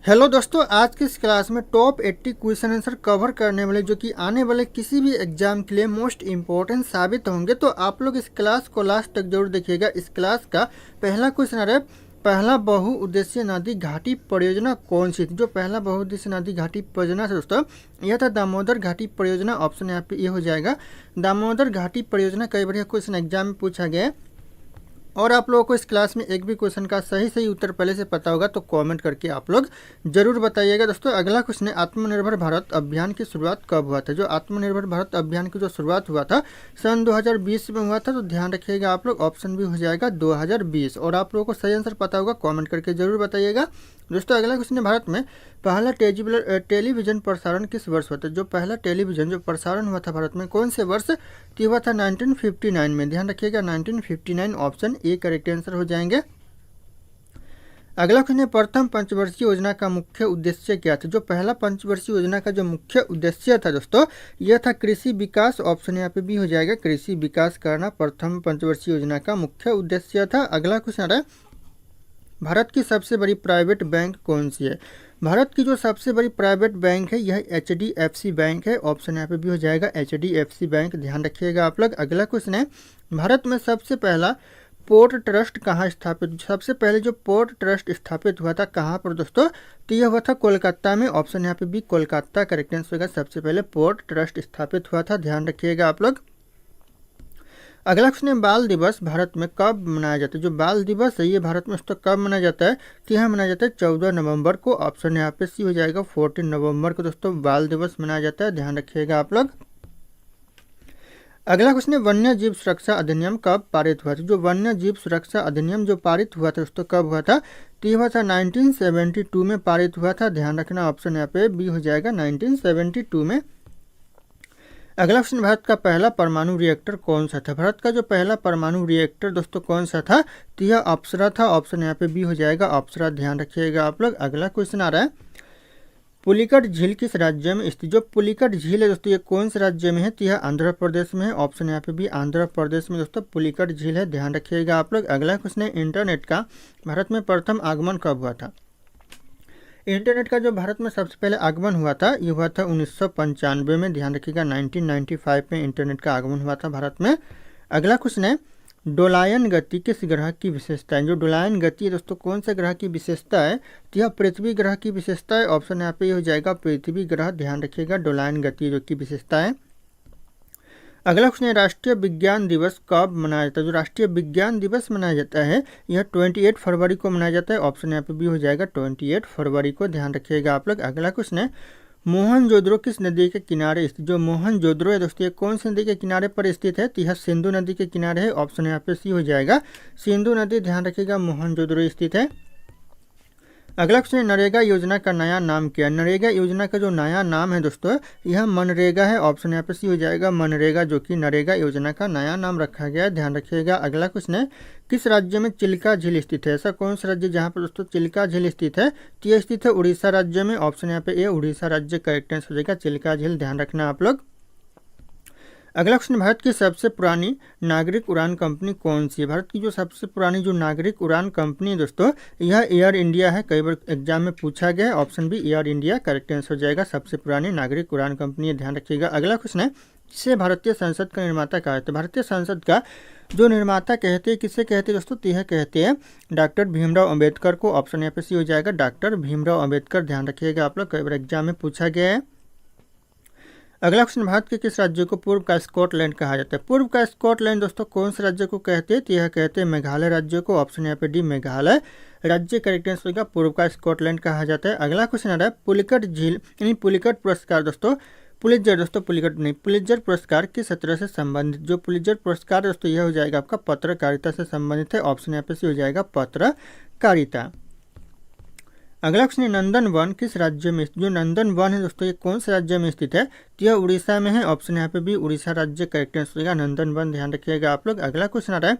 Hello दोस्तों, आज की इस क्लास में टॉप 80 क्वेश्चन आंसर कवर करने वाले जो कि आने वाले किसी भी एग्जाम के लिए मोस्ट इम्पोर्टेंट साबित होंगे। तो आप लोग इस क्लास को लास्ट तक जरूर देखिएगा। इस क्लास का पहला क्वेश्चन है, पहला बहुउद्देशीय नदी घाटी परियोजना कौन सी थी। जो पहला बहुउद्देशीय नदी घाटी परियोजना है दोस्तों, यह था दामोदर घाटी परियोजना। ऑप्शन यहाँ पे ये हो जाएगा दामोदर घाटी परियोजना। कई बार क्वेश्चन एग्जाम में पूछा गया है और आप लोगों को इस क्लास में एक भी क्वेश्चन का सही उत्तर पहले से पता होगा तो कमेंट करके आप लोग जरूर बताइएगा। दोस्तों अगला क्वेश्चन है, आत्मनिर्भर भारत अभियान की शुरुआत कब हुआ था। जो आत्मनिर्भर भारत अभियान की जो शुरुआत हुआ था सन 2020 में हुआ था। तो ध्यान रखिएगा आप लोग, ऑप्शन भी हो जाएगा 2020। और आप लोगों को सही आंसर पता होगा कॉमेंट करके जरूर बताइएगा। दोस्तों अगला क्वेश्चन है, भारत में पहला टेलीविजन प्रसारण किस वर्ष हुआ था। जो पहला टेलीविजन जो प्रसारण हुआ था भारत में कौन से वर्ष तो हुआ था 1959 में। ध्यान रखिएगा 1959, ऑप्शन ए करेक्ट आंसर हो जाएंगे। अगला क्वेश्चन है, प्रथम पंचवर्षीय योजना का मुख्य उद्देश्य क्या था। जो पहला पंचवर्षीय योजना का जो मुख्य उद्देश्य था दोस्तों, यह था कृषि विकास। ऑप्शन यहाँ पे भी हो जाएगा कृषि विकास करना प्रथम पंचवर्षीय योजना का मुख्य उद्देश्य था। अगला क्वेश्चन है, भारत की सबसे बड़ी प्राइवेट बैंक कौन सी है। भारत की जो सबसे बड़ी प्राइवेट बैंक है यह HDFC बैंक है। ऑप्शन यहाँ पे भी हो जाएगा HDFC बैंक। ध्यान रखिएगा आप लोग। अगला क्वेश्चन है, भारत में सबसे पहला पोर्ट ट्रस्ट कहाँ स्थापित। सबसे पहले जो पोर्ट ट्रस्ट स्थापित हुआ था कहाँ पर दोस्तों, तो यह हुआ था कोलकाता में। ऑप्शन यहाँ पे भी कोलकाता करेक्ट आंसर होगा। सबसे पहले पोर्ट ट्रस्ट स्थापित हुआ था। ध्यान रखिएगा आप लोग। अगला क्वेश्चन है, बाल दिवस भारत में कब मनाया जाता है। जो बाल दिवस है ये भारत में तो कब मनाया जाता है तो यह मनाया जाता है 14 नवंबर को। ऑप्शन यहाँ पे सी हो जाएगा 14 नवंबर को दोस्तों बाल दिवस मनाया जाता है। ध्यान रखिएगा आप लोग। अगला क्वेश्चन है, वन्य जीव सुरक्षा अधिनियम कब पारित हुआ था। जो वन्य जीव सुरक्षा अधिनियम जो पारित हुआ था दोस्तों कब हुआ था तो यह हुआ था 1972 में पारित हुआ था। ध्यान रखना, ऑप्शन यहाँ पे बी हो जाएगा 1972 में। अगला क्वेश्चन, भारत का पहला परमाणु रिएक्टर कौन सा था। भारत का जो पहला परमाणु रिएक्टर दोस्तों कौन सा था तो यह अप्सरा था। ऑप्शन यहाँ पे बी हो जाएगा अप्सरा। ध्यान रखिएगा आप लोग। अगला क्वेश्चन आ रहा है, पुलिकट झील किस राज्य में स्थित। जो पुलिकट झील है दोस्तों ये कौन से राज्य में है तो यह आंध्र प्रदेश में है। ऑप्शन यहाँ पे भी आंध्र प्रदेश में दोस्तों पुलिकट झील है। ध्यान रखिएगा आप लोग। अगला क्वेश्चन है, इंटरनेट का भारत में प्रथम आगमन कब हुआ था। इंटरनेट का जो भारत में सबसे पहले आगमन हुआ था ये हुआ था 1995 में। ध्यान रखिएगा 1995 में इंटरनेट का आगमन हुआ था भारत में। अगला क्वेश्चन है, डोलायन गति किस ग्रह की विशेषता है। जो डोलायन गति है दोस्तों कौन सा ग्रह की विशेषता है तो यह पृथ्वी ग्रह की विशेषता है। ऑप्शन यहाँ पे हो जाएगा पृथ्वी ग्रह। ध्यान रखिएगा डोलायन गति जो की विशेषता है। अगला क्वेश्चन है, राष्ट्रीय विज्ञान दिवस कब मनाया जाता है। जो राष्ट्रीय विज्ञान दिवस मनाया जाता है यह 28 फरवरी को मनाया जाता है। ऑप्शन यहाँ पे भी हो जाएगा 28 फरवरी को। ध्यान रखिएगा आप लोग। अगला क्वेश्चन है, मोहनजोदड़ो किस नदी के किनारे स्थित। जो मोहनजोदड़ो है दोस्तों ये कौन सी नदी के किनारे पर स्थित है तो यह सिंधु नदी के किनारे है। ऑप्शन यहाँ पे सी हो जाएगा सिंधु नदी। ध्यान रखिएगा मोहनजोदड़ो स्थित है। अगला क्वेश्चन है, नरेगा योजना का नया नाम क्या है। नरेगा योजना का जो नया नाम है दोस्तों यह मनरेगा है। ऑप्शन यहाँ पे सी हो जाएगा मनरेगा, जो कि नरेगा योजना का नया नाम रखा गया है। ध्यान रखिएगा। अगला क्वेश्चन है, किस राज्य में चिल्का झील स्थित है। ऐसा कौन सा राज्य जहाँ पर दोस्तों चिल्का झील स्थित है तो यह स्थित है उड़ीसा राज्य में। ऑप्शन यहाँ पे ए उड़ीसा राज्य करेक्ट आंसर हो जाएगा चिल्का झील। ध्यान रखना आप लोग। अगला क्वेश्चन, भारत की सबसे पुरानी नागरिक उड़ान कंपनी कौन सी है। भारत की जो सबसे पुरानी जो नागरिक उड़ान कंपनी है दोस्तों यह एयर इंडिया है। कई बार एग्जाम में पूछा गया है। Option B Air India correct answer हो जाएगा सबसे पुरानी नागरिक उड़ान कंपनी है। ध्यान रखिएगा। अगला क्वेश्चन है, किसे भारतीय संसद का निर्माता कहा जाता है। भारतीय संसद का जो निर्माता कहते हैं किसे कहते हैं दोस्तों तो यह कहते हैं डॉक्टर भीमराव अम्बेडकर को। ऑप्शन यहाँ पे सी हो जाएगा डॉक्टर भीमराव अम्बेडकर। ध्यान रखिएगा आप लोग, कई बार एग्जाम में पूछा गया है। अगला क्वेश्चन, भारत के किस राज्य को पूर्व का स्कॉटलैंड कहा जाता है। पूर्व का स्कॉटलैंड दोस्तों कौन से राज्य को कहते हैं तो यह कहते हैं मेघालय राज्य को। ऑप्शन यहाँ पे डी मेघालय राज्य करेक्ट आंसर होगा। पूर्व का स्कॉटलैंड कहा जाता है। अगला क्वेश्चन आ रहा है, पुलिकट झील यानी पुलिकट पुरस्कार दोस्तों पुलित्जर दोस्तों पुलिकट नहीं पुलित्जर पुरस्कार किस सत्र से संबंधित। जो पुलित्जर पुरस्कार दोस्तों यह हो जाएगा आपका पत्रकारिता से संबंधित है। ऑप्शन यहाँ पे सी हो जाएगा पत्रकारिता। अगला क्वेश्चन है, नंदन वन किस राज्य में। जो नंदन वन है दोस्तों ये कौन से राज्य में स्थित है तो यह उड़ीसा में है। ऑप्शन यहाँ पे भी उड़ीसा राज्य करेक्ट आंसर होगा नंदन वन। ध्यान रखिएगा आप लोग। अगला क्वेश्चन आ रहा है,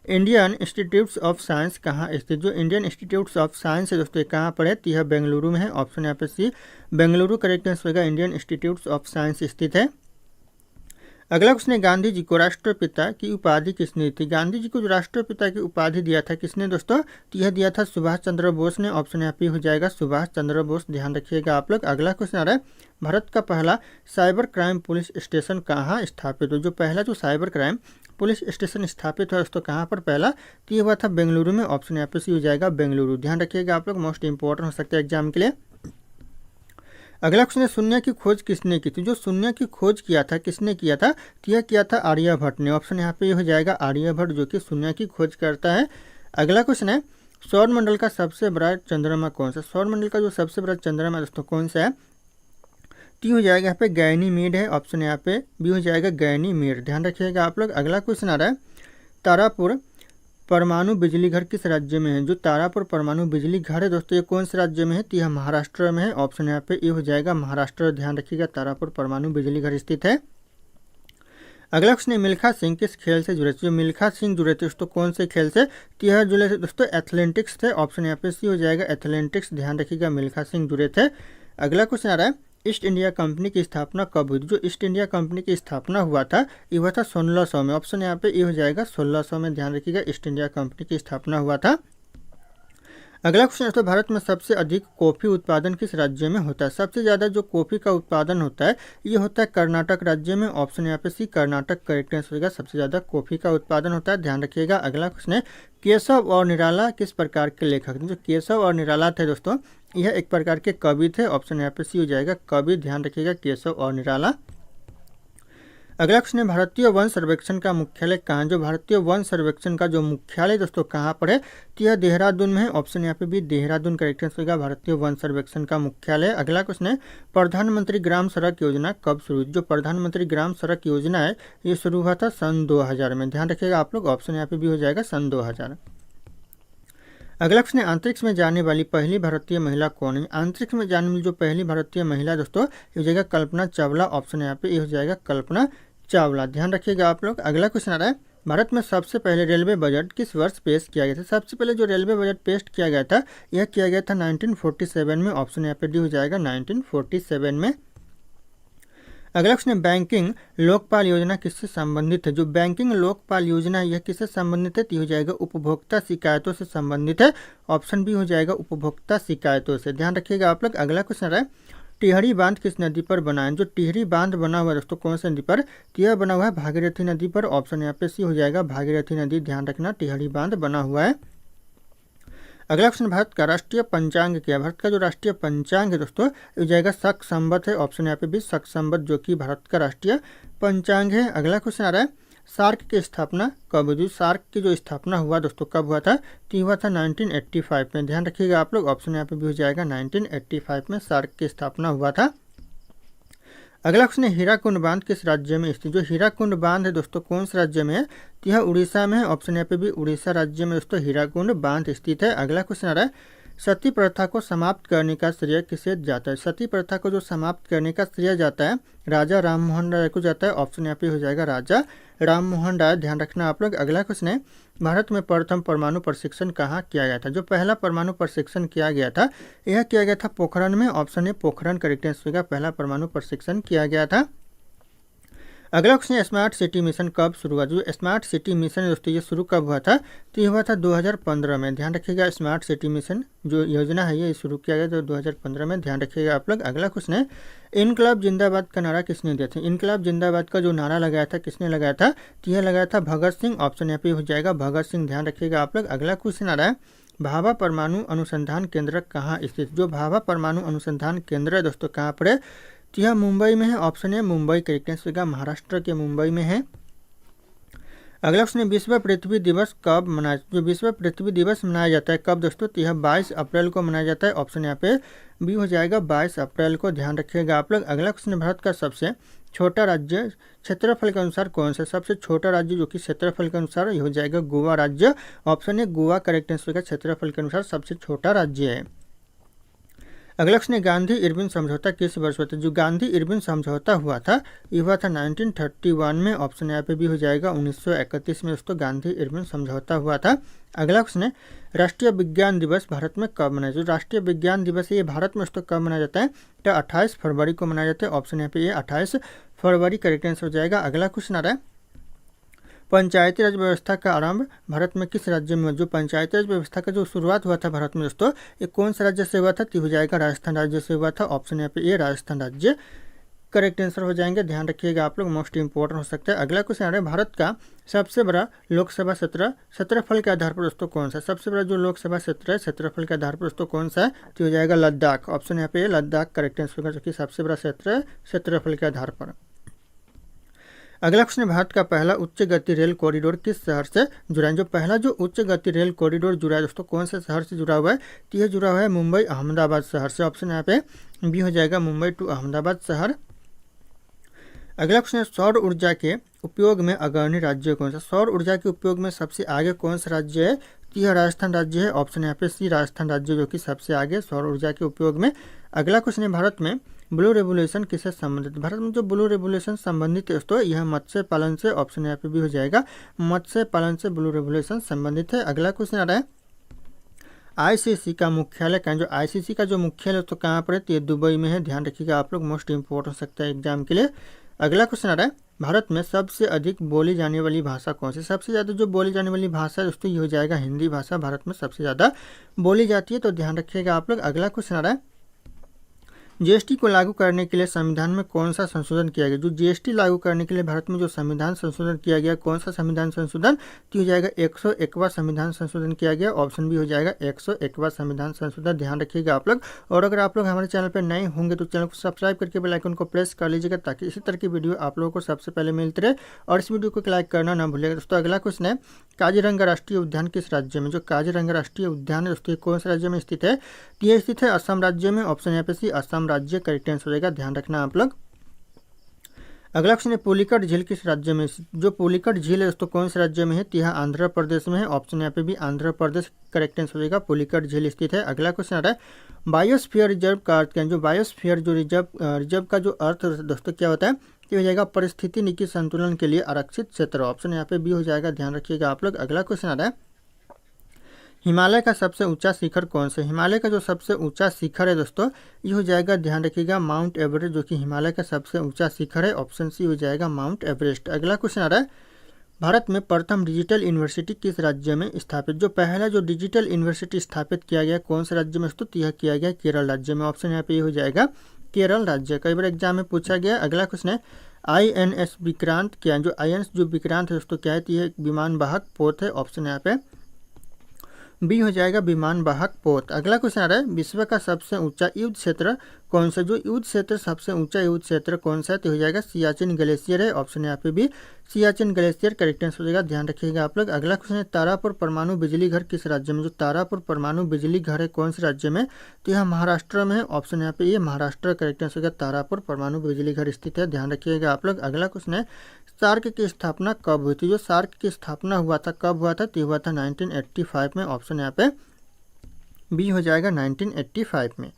इंडियन इंस्टीट्यूट्स ऑफ साइंस कहाँ स्थित। जो इंडियन इंस्टीट्यूट्स ऑफ साइंस है दोस्तों ये कहाँ पर है तो यह बेंगलुरु में है। ऑप्शन यहाँ पे सी बेंगलुरु करेक्ट आंसर होगा इंडियन इंस्टीट्यूट्स ऑफ साइंस स्थित है। अगला क्वेश्चन है, गांधी जी को राष्ट्रपिता की उपाधि किसने दी थी? गांधी जी को जो राष्ट्रपिता की उपाधि दिया था किसने दोस्तों? तो यह दिया था सुभाष चंद्र बोस ने। ऑप्शन यहाँ पे हो जाएगा सुभाष चंद्र बोस, ध्यान रखिएगा आप लोग। अगला क्वेश्चन आ रहा है, भारत का पहला साइबर क्राइम पुलिस स्टेशन कहाँ स्थापित हो? जो पहला जो साइबर क्राइम पुलिस स्टेशन स्थापित हुआ दोस्तों कहाँ पर पहला? तो ये हुआ था बेंगलुरु में। ऑप्शन यहाँ पे सी हो जाएगा बेंगलुरु, ध्यान रखिएगा आप लोग, मोस्ट इंपॉर्टेंट हो सकता है एग्जाम के लिए। अगला क्वेश्चन है, शून्य की खोज किसने की थी? जो शून्य की खोज किया था किसने किया था? तो यह किया था आर्यभट्ट ने। ऑप्शन यहाँ पे हो जाएगा आर्यभट्ट, जो कि शून्य की खोज करता है। अगला क्वेश्चन है, सौरमंडल का सबसे बड़ा चंद्रमा कौन सा? सौरमंडल का जो सबसे बड़ा चंद्रमा दोस्तों कौन सा है? टी हो जाएगा यहाँ पे गैनीमीड है। ऑप्शन यहाँ पे बी हो जाएगा गैनीमीड, ध्यान रखिएगा आप लोग। अगला क्वेश्चन आ रहा है, तारापुर परमाणु बिजली घर किस राज्य में है? जो तारापुर परमाणु बिजली घर है दोस्तों ये कौन से राज्य में है? तो यह महाराष्ट्र में है। ऑप्शन यहाँ पे ए हो जाएगा महाराष्ट्र, ध्यान रखिएगा, तारापुर परमाणु बिजली घर स्थित है। अगला क्वेश्चन है, मिल्खा सिंह किस खेल से जुड़े थे? जो मिल्खा सिंह जुड़े थे दोस्तों कौन से खेल से? तो यह जुड़े थे दोस्तों एथलेटिक्स थे। ऑप्शन यहाँ पे सी हो जाएगा एथलेटिक्स, ध्यान रखिएगा, मिल्खा सिंह जुड़े थे। अगला क्वेश्चन आ रहा है, ईस्ट इंडिया कंपनी की स्थापना कब हुई? जो ईस्ट इंडिया कंपनी की स्थापना हुआ था ये हुआ था 1600 में। ऑप्शन यहाँ पे ये हो जाएगा 1600 में, ध्यान रखिएगा, ईस्ट इंडिया कंपनी की स्थापना हुआ था। अगला क्वेश्चन है, तो भारत में सबसे अधिक कॉफी उत्पादन किस राज्य में होता है? सबसे ज़्यादा जो कॉफी का उत्पादन होता है ये होता है कर्नाटक राज्य में। ऑप्शन यहाँ पे सी कर्नाटक करेक्ट आंसर होगा, सबसे ज़्यादा कॉफी का उत्पादन होता है, ध्यान रखिएगा। अगला क्वेश्चन है, केशव और निराला किस प्रकार के लेखक थे? जो केशव और निराला थे दोस्तों यह एक प्रकार के कवि थे। ऑप्शन यहाँ पे सी हो जाएगा कवि, ध्यान रखिएगा, केशव और निराला। अगला क्वेश्चन है, भारतीय वन सर्वेक्षण का मुख्यालय कहाँ? जो भारतीय वन सर्वेक्षण का जो मुख्यालय दोस्तों कहाँ पर है? तो यह देहरादून में है। ऑप्शन यहाँ पे भी देहरादून करेक्ट आंसर होगा, भारतीय वन सर्वेक्षण का मुख्यालय। अगला क्वेश्चन है, प्रधानमंत्री ग्राम सड़क योजना कब शुरू हुई? जो प्रधानमंत्री ग्राम सड़क योजना है ये शुरू हुआ था सन 2000 में, ध्यान रखिएगा आप लोग। ऑप्शन यहाँ पे भी हो जाएगा सन 2000। अगला क्वेश्चन है, अंतरिक्ष में जाने वाली पहली भारतीय महिला कौन है? अंतरिक्ष में जाने वाली जो पहली भारतीय महिला दोस्तों ये हो जाएगा कल्पना चावला। ऑप्शन यहाँ पे ये हो जाएगा कल्पना चावला, ध्यान रखिएगा आप लोग। अगला क्वेश्चन आ रहा है, भारत में सबसे पहले रेलवे बजट किस वर्ष पेश किया गया था? सबसे पहले जो रेलवे बजट पेश किया गया था यह किया गया था 1947 में। ऑप्शन यहाँ पे डी हो जाएगा 1947 में। अगला क्वेश्चन है, बैंकिंग लोकपाल योजना किससे संबंधित है? जो बैंकिंग लोकपाल योजना है यह किससे संबंधित है? तो हो जाएगा उपभोक्ता शिकायतों से संबंधित है। ऑप्शन बी हो जाएगा उपभोक्ता शिकायतों से, ध्यान रखिएगा आप लोग। अगला क्वेश्चन आ रहा है, टिहरी बांध किस नदी पर बना है? जो टिहरी बांध बना हुआ है दोस्तों कौन सी नदी पर? तो यह बना हुआ है भागीरथी नदी पर। ऑप्शन यहाँ पे सी हो जाएगा भागीरथी नदी, ध्यान रखना, टिहरी बांध बना हुआ है। अगला क्वेश्चन, भारत का राष्ट्रीय पंचांग क्या है? भारत का जो राष्ट्रीय पंचांग है दोस्तों ये हो जाएगा शक संवत है। ऑप्शन यहाँ पे भी शक संवत जो कि भारत का राष्ट्रीय पंचांग है। अगला क्वेश्चन आ रहा है, सार्क की स्थापना कब हुई? सार्क की जो स्थापना हुआ दोस्तों कब हुआ था? तो हुआ था 1985 में, ध्यान रखिएगा आप लोग। ऑप्शन यहाँ पे भी हो जाएगा 1985 में सार्क की स्थापना हुआ था। अगला क्वेश्चन है, हीराकुंड बांध किस राज्य में स्थित? जो हीराकुंड बांध है दोस्तों कौन से राज्य में है? तो यह उड़ीसा में है। ऑप्शन यहाँ पे भी उड़ीसा राज्य में दोस्तों हीराकुंड बांध स्थित है। अगला क्वेश्चन आ रहा है, सती प्रथा को समाप्त करने का श्रेय किसे जाता है? सती प्रथा को जो समाप्त करने का श्रेय जाता है राजा राम मोहन राय को जाता है। ऑप्शन यहाँ पे हो जाएगा राजा राम मोहन राय, ध्यान रखना आप लोग। अगला क्वेश्चन है, भारत में प्रथम परमाणु प्रशिक्षण कहाँ किया गया था? जो पहला परमाणु प्रशिक्षण किया गया था यह किया गया था पोखरण में। ऑप्शन है पोखरण करेक्ट आंसर होगा, पहला परमाणु प्रशिक्षण किया गया था। अगला क्वेश्चन है, स्मार्ट सिटी मिशन कब शुरू हुआ? जो स्मार्ट सिटी मिशन है दोस्तों ये शुरू कब हुआ था? तो ये हुआ था 2015 में, ध्यान रखिएगा। स्मार्ट सिटी मिशन जो योजना है ये शुरू किया गया था 2015 में, ध्यान रखिएगा आप लोग। अगला क्वेश्चन है, इनकलाब जिंदाबाद का नारा किसने दिया था? इनकलाब जिंदाबाद का जो नारा लगाया था किसने लगाया था? तो यह लगाया था भगत सिंह। ऑप्शन यहाँ पे हो जाएगा भगत सिंह, ध्यान रखिएगा आप लोग। अगला क्वेश्चन आ रहा है, भाभा परमाणु अनुसंधान केंद्र कहाँ स्थित? जो भाभा परमाणु अनुसंधान केंद्र है दोस्तों कहाँ पर है? तो यह मुंबई में है। ऑप्शन है मुंबई करेक्ट आंसर होगा, महाराष्ट्र के मुंबई में है। अगला क्वेश्चन है, विश्व पृथ्वी दिवस कब मनाया? जो विश्व पृथ्वी दिवस मनाया जाता है कब दोस्तों? तो यह 22 अप्रैल को मनाया जाता है। ऑप्शन यहाँ पे बी हो जाएगा 22 अप्रैल को, ध्यान रखिएगा आप लोग। अगला क्वेश्चन है, भारत का सबसे छोटा राज्य क्षेत्रफल के अनुसार कौन सा? सबसे छोटा राज्य जो कि क्षेत्रफल के अनुसार ये हो जाएगा गोवा राज्य। ऑप्शन है गोवा करेक्ट आंसर होगा, क्षेत्रफल के अनुसार सबसे छोटा राज्य है। अगला क्वेश्चन है गांधी इरविन समझौता किस वर्ष हुआ था। जो गांधी इरविन समझौता हुआ था ये हुआ था 1931 में। ऑप्शन यहाँ पे भी हो जाएगा 1931 में दोस्तों गांधी इरविन समझौता हुआ था। अगला क्वेश्चन है राष्ट्रीय विज्ञान दिवस भारत में कब मनाया जाता है। जो राष्ट्रीय विज्ञान दिवस है ये भारत में दोस्तों कब मनाया जाता है, तो 28 फरवरी को मनाया जाता है। ऑप्शन यहाँ पे ये 28 फरवरी करेक्ट आंसर हो जाएगा। अगला क्वेश्चन आ रहा है पंचायती राज व्यवस्था का आरंभ भारत में किस राज्य में। जो पंचायती राज व्यवस्था का जो शुरुआत हुआ था भारत में दोस्तों ये कौन सा राज्य से हुआ था, तो हो जाएगा राजस्थान राज्य से हुआ था। ऑप्शन यहाँ पे ये राजस्थान राज्य करेक्ट आंसर हो जाएंगे। ध्यान रखिएगा आप लोग, मोस्ट इंपॉर्टेंट हो सकता है। अगला क्वेश्चन आ रहा है भारत का सबसे बड़ा लोकसभा क्षेत्रफल के आधार पर दोस्तों कौन सा। सबसे बड़ा जो लोकसभा क्षेत्र है क्षेत्रफल के आधार पर दोस्तों कौन सा है, तो हो जाएगा लद्दाख। ऑप्शन यहाँ पे लद्दाख करेक्ट आंसर होगा, जो कि सबसे बड़ा क्षेत्र है क्षेत्रफल के आधार पर। अगला क्वेश्चन है भारत का पहला उच्च गति रेल कॉरिडोर किस शहर से जुड़ा है। जो पहला जो उच्च गति रेल कॉरिडोर जुड़ा है दोस्तों कौन से शहर से जुड़ा हुआ है, तो यह जुड़ा हुआ है मुंबई अहमदाबाद शहर से। ऑप्शन यहाँ पे बी हो जाएगा मुंबई टू अहमदाबाद शहर। अगला क्वेश्चन है सौर ऊर्जा के उपयोग में अग्रणी राज्य कौन सा। सौर ऊर्जा के उपयोग में सबसे आगे कौन सा राज्य है, तो यह राजस्थान राज्य है। ऑप्शन यहाँ पे सी राजस्थान राज्य जो कि सबसे आगे सौर ऊर्जा के उपयोग में। अगला क्वेश्चन है भारत में ब्लू रेवोल्यूशन किससे संबंधित। भारत में जो ब्लू रेवोल्यूशन संबंधित है दोस्तों यह मत्स्य पालन से। ऑप्शन यहाँ पे भी हो जाएगा मत्स्य पालन से ब्लू रेवोल्यूशन संबंधित है। अगला क्वेश्चन आ रहा है आईसीसी का मुख्यालय कहाँ। जो आईसीसी का जो मुख्यालय तो कहाँ पर है, तो ये दुबई में है। ध्यान रखिएगा आप लोग, मोस्ट इंपॉर्टेंट हो सकता है एग्जाम के लिए। अगला क्वेश्चन आ रहा है भारत में सबसे अधिक बोली जाने वाली भाषा कौन सी। सबसे ज़्यादा जो बोली जाने वाली भाषा है दोस्तों ये हो जाएगा हिंदी भाषा भारत में सबसे ज़्यादा बोली जाती है, तो ध्यान रखिएगा आप लोग। अगला क्वेश्चन आ रहा है जीएसटी को लागू करने के लिए संविधान में कौन सा संशोधन किया गया। जो जीएसटी लागू करने के लिए भारत में जो संविधान संशोधन किया गया कौन सा संविधान संशोधन, तो हो जाएगा 101वां संविधान संशोधन किया गया। ऑप्शन भी हो जाएगा 101वां संविधान संशोधन। ध्यान रखिएगा आप लोग। और अगर आप लोग हमारे चैनल पर नए होंगे तो चैनल को सब्सक्राइब करके बेल आइकन को प्रेस कर लीजिएगा ताकि इसी तरह की वीडियो आप लोगों को सबसे पहले मिलती रहे। और इस वीडियो को लाइक करना ना भूलिएगा दोस्तों। अगला क्वेश्चन है काजीरंगा राष्ट्रीय उद्यान किस राज्य में। जो काजीरंगा राष्ट्रीय उद्यान है दोस्तों कौन से राज्य में स्थित है, तो ये स्थित है असम राज्य में। ऑप्शन यहाँ पे सी असम राज्य करेक्ट आंसर हो जाएगा। ध्यान रखना आप लोग। अगला क्वेश्चन है पुलिकट झील किस राज्य में। जो पुलिकट झील है दोस्तों कौन से राज्य में है, तो यह आंध्र प्रदेश में है। ऑप्शन यहाँ पे भी आंध्र प्रदेश करेक्ट आंसर हो जाएगा। पुलिकट झील स्थित है। अगला क्वेश्चन आ रहा है बायोस्फीयर रिजर्व का अर्थ क्या है। जो बायोस्फीयर जो रिजर्व का जो अर्थ दोस्तों क्या होता है, ये हो जाएगा परिस्थितिकी संतुलन के लिए आरक्षित क्षेत्र। ऑप्शन यहाँ पे भी हो जाएगा। ध्यान रखिएगा आप लोग। अगला क्वेश्चन आ रहा है हिमालय का सबसे ऊंचा शिखर कौन सा। हिमालय का जो सबसे ऊंचा शिखर है दोस्तों ये हो जाएगा, ध्यान रखिएगा, माउंट एवरेस्ट, जो कि हिमालय का सबसे ऊंचा शिखर है। ऑप्शन सी हो जाएगा माउंट एवरेस्ट। अगला क्वेश्चन आ रहा है भारत में प्रथम डिजिटल यूनिवर्सिटी किस राज्य में स्थापित। जो पहला जो डिजिटल यूनिवर्सिटी स्थापित किया गया कौन से राज्य में, तो यह किया गया केरल राज्य में। ऑप्शन यहाँ पे ये हो जाएगा केरल राज्य। कई बार एग्जाम में पूछा गया। अगला क्वेश्चन है INS विक्रांत क्या है। जो INS जो विक्रांत है दोस्तों क्या है, तो यह विमान वाहक पोत है। ऑप्शन यहाँ पे बी हो जाएगा विमान वाहक पोत। अगला क्वेश्चन आ रहा है विश्व का सबसे ऊंचा युद्ध क्षेत्र कौन सा। जो युद्ध क्षेत्र सबसे ऊंचा युद्ध क्षेत्र कौन सा है, तो हो जाएगा सियाचिन ग्लेशियर है। ऑप्शन यहाँ पे भी सियाचिन ग्लेशियर करेक्ट आंसर हो जाएगा। ध्यान रखिएगा आप लोग। अगला क्वेश्चन है तारापुर परमाणु बिजली घर किस राज्य में। जो तारापुर परमाणु बिजली घर है कौन से राज्य में, तो यह महाराष्ट्र में है। ऑप्शन यहाँ पे ये महाराष्ट्र करेक्ट आंसर होगा। तारापुर परमाणु बिजली घर स्थित है। ध्यान रखिएगा आप लोग। अगला क्वेश्चन है सार्क की स्थापना कब हुई थी। जो सार्क की स्थापना हुआ था कब हुआ था, तो हुआ था 1985 में। ऑप्शन यहाँ पे बी हो जाएगा 1985 में।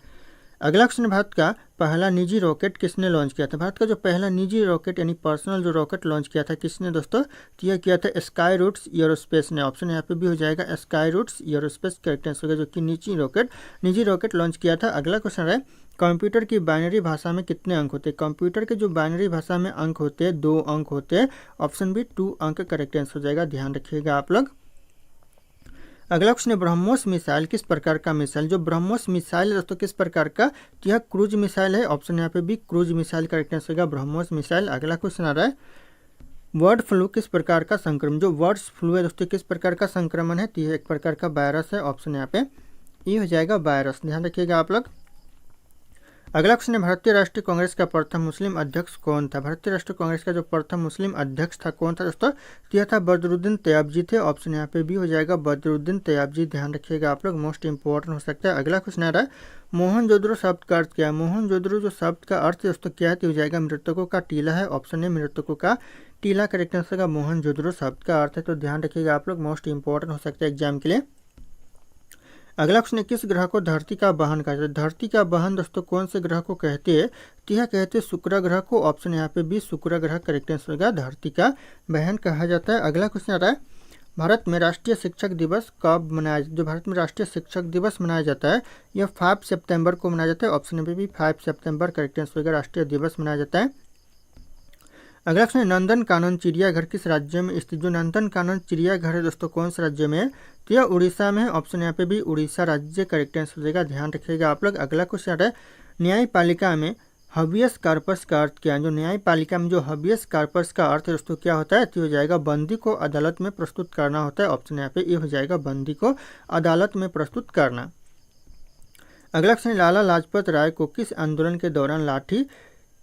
अगला क्वेश्चन भारत का पहला निजी रॉकेट किसने लॉन्च किया था। भारत का जो पहला निजी रॉकेट यानी पर्सनल जो रॉकेट लॉन्च किया था किसने दोस्तों, तो यह किया था स्काई रूट्स एरोस्पेस ने। ऑप्शन यहाँ पे भी हो जाएगा Sky Roots Aerospace correct answer होगा, जो कि निजी रॉकेट लॉन्च किया था। अगला क्वेश्चन है कंप्यूटर की बाइनरी भाषा में कितने अंक होते हैं। कंप्यूटर के जो बाइनरी भाषा में अंक होते हैं 2 अंक होते हैं। ऑप्शन बी 2 अंक करेक्ट आंसर हो जाएगा। ध्यान रखिएगा आप लोग। अगला क्वेश्चन है ब्रह्मोस मिसाइल किस प्रकार का मिसाइल। जो ब्रह्मोस मिसाइल है दोस्तों किस प्रकार का, तो यह क्रूज मिसाइल है। ऑप्शन यहाँ पे भी क्रूज मिसाइल करेक्ट आंसर होगा ब्रह्मोस मिसाइल। अगला क्वेश्चन आ रहा है बर्ड फ्लू किस प्रकार का संक्रमण। जो बर्ड फ्लू है दोस्तों किस प्रकार का संक्रमण है, तो यह एक प्रकार का वायरस है। ऑप्शन यहाँ पे ये हो जाएगा वायरस। ध्यान रखिएगा आप लोग। अगला क्वेश्चन है भारतीय राष्ट्रीय कांग्रेस का प्रथम मुस्लिम अध्यक्ष कौन था। भारतीय राष्ट्रीय कांग्रेस का जो प्रथम मुस्लिम अध्यक्ष था कौन था दोस्तों, तो यह था बदरुद्दीन तैयबजी थे। ऑप्शन यहाँ पे भी हो जाएगा बदरुद्दीन तैयबजी। ध्यान रखिएगा आप लोग, मोस्ट इंपॉर्टेंट हो सकता है। अगला क्वेश्चन आ रहा है मोहनजोदड़ो शब्द का अर्थ क्या है। मोहनजोदड़ो जो शब्द का अर्थ दोस्तों क्या है, तो हो जाएगा मृतकों का टीला है। ऑप्शन है मृतकों का टीला करेक्ट आंसर का मोहनजोदड़ो शब्द का अर्थ है। तो ध्यान रखिएगा आप लोग, मोस्ट इंपॉर्टेंट हो सकता है एग्जाम के लिए। अगला क्वेश्चन है, किस ग्रह को धरती का वाहन कहा जाता है? धरती का वाहन दोस्तों कौन से ग्रह को कहते हैं? तो यह कहते हैं शुक्र ग्रह को। ऑप्शन यहाँ पे बी शुक्र ग्रह करेक्ट आंसर होगा, धरती का वाहन कहा जाता है। अगला क्वेश्चन आ रहा है, भारत में राष्ट्रीय शिक्षक दिवस कब मनाया? जो भारत में राष्ट्रीय शिक्षक दिवस मनाया जाता है यह 5 सितंबर को मनाया जाता है। ऑप्शन नंबर बी 5 सितंबर करेक्ट आंसर होगा, राष्ट्रीय दिवस मनाया जाता है। अगला क्वेश्चन है, नंदन कानन चिड़ियाघर किस राज्य में स्थित? जो नंदन कानन चिड़ियाघर है दोस्तों कौन से राज्य में है? तो यह उड़ीसा में है। ऑप्शन यहाँ पे भी उड़ीसा राज्य करेक्ट आंसर हो जाएगा, ध्यान रखिएगा आप लोग। अगला क्वेश्चन है, न्यायपालिका में हबियस कार्पस का अर्थ क्या है? जो न्यायपालिका में जो हबियस कार्पस का अर्थ है दोस्तों क्या होता है? तो हो जाएगा बंदी को अदालत में प्रस्तुत करना होता है। ऑप्शन यहाँ पे ये हो जाएगा, बंदी को अदालत में प्रस्तुत करना। अगला क्वेश्चन, लाला लाजपत राय को किस आंदोलन के दौरान लाठी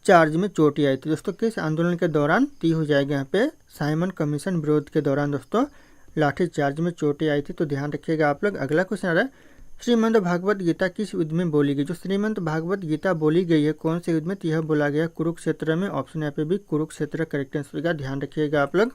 चार्ज में चोट आई थी? दोस्तों किस आंदोलन के दौरान? ती हो जाएगा यहाँ पे साइमन कमीशन विरोध के दौरान दोस्तों लाठी चार्ज में चोटें आई थी, तो ध्यान रखिएगा आप लोग। अगला क्वेश्चन आ रहा है, श्रीमद् भागवत गीता किस युद्ध में बोली गई? जो श्रीमद् भागवत गीता बोली गई है कौन से युद्ध में? यह बोला गया कुरुक्षेत्र में। ऑप्शन यहाँ पे भी कुरुक्षेत्र करेक्ट आंसर होगा, ध्यान रखिएगा आप लोग।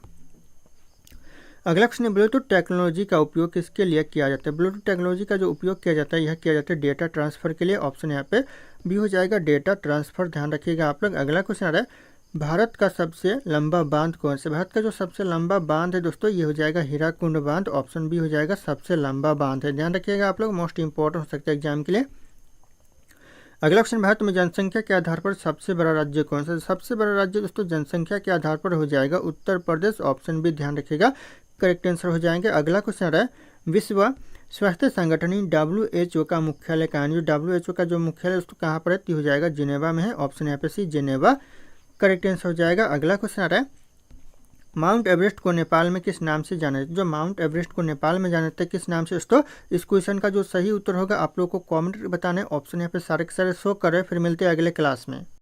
अगला क्वेश्चन है, ब्लूटूथ टेक्नोलॉजी का उपयोग किसके लिए किया जाता है? ब्लूटूथ टेक्नोलॉजी का जो उपयोग किया जाता है यह किया जाता है डेटा ट्रांसफर के लिए। ऑप्शन यहाँ पे बी हो जाएगा, डेटा ट्रांसफर, ध्यान रखिएगा आप लोग। अगला क्वेश्चन आ रहा है, भारत का सबसे लंबा बांध कौन सा? भारत का जो सबसे लंबा बांध है दोस्तों ये हो जाएगा हीराकुंड बांध। ऑप्शन बी हो जाएगा, सबसे लंबा बांध है, ध्यान रखिएगा आप लोग, मोस्ट इंपॉर्टेंट हो सकता है एग्जाम के लिए। अगला क्वेश्चन, भारत में जनसंख्या के आधार पर सबसे बड़ा राज्य कौन सा? सबसे बड़ा राज्य दोस्तों जनसंख्या के आधार पर हो जाएगा उत्तर प्रदेश। ऑप्शन बी ध्यान रखिएगा करेक्ट आंसर हो जाएंगे। अगला क्वेश्चन आ रहा है, विश्व स्वास्थ्य संगठन WHO का मुख्यालय कहाँ है? जो WHO का जो मुख्यालय दोस्तों कहाँ पर है? तो हो जाएगा जिनेवा में है। ऑप्शन यहाँ पे सी जेनेवा करेक्ट आंसर हो जाएगा। अगला क्वेश्चन आ रहा है, माउंट एवरेस्ट को नेपाल में किस नाम से जाना जाता है? जो माउंट एवरेस्ट को नेपाल में जाना जाता है किस नाम से दोस्तों? इस क्वेश्चन का जो सही उत्तर होगा आप लोग को कमेंट बताना है। ऑप्शन यहाँ पे सारे के सारे शो कर रहे हैं। फिर मिलते हैं अगले क्लास में।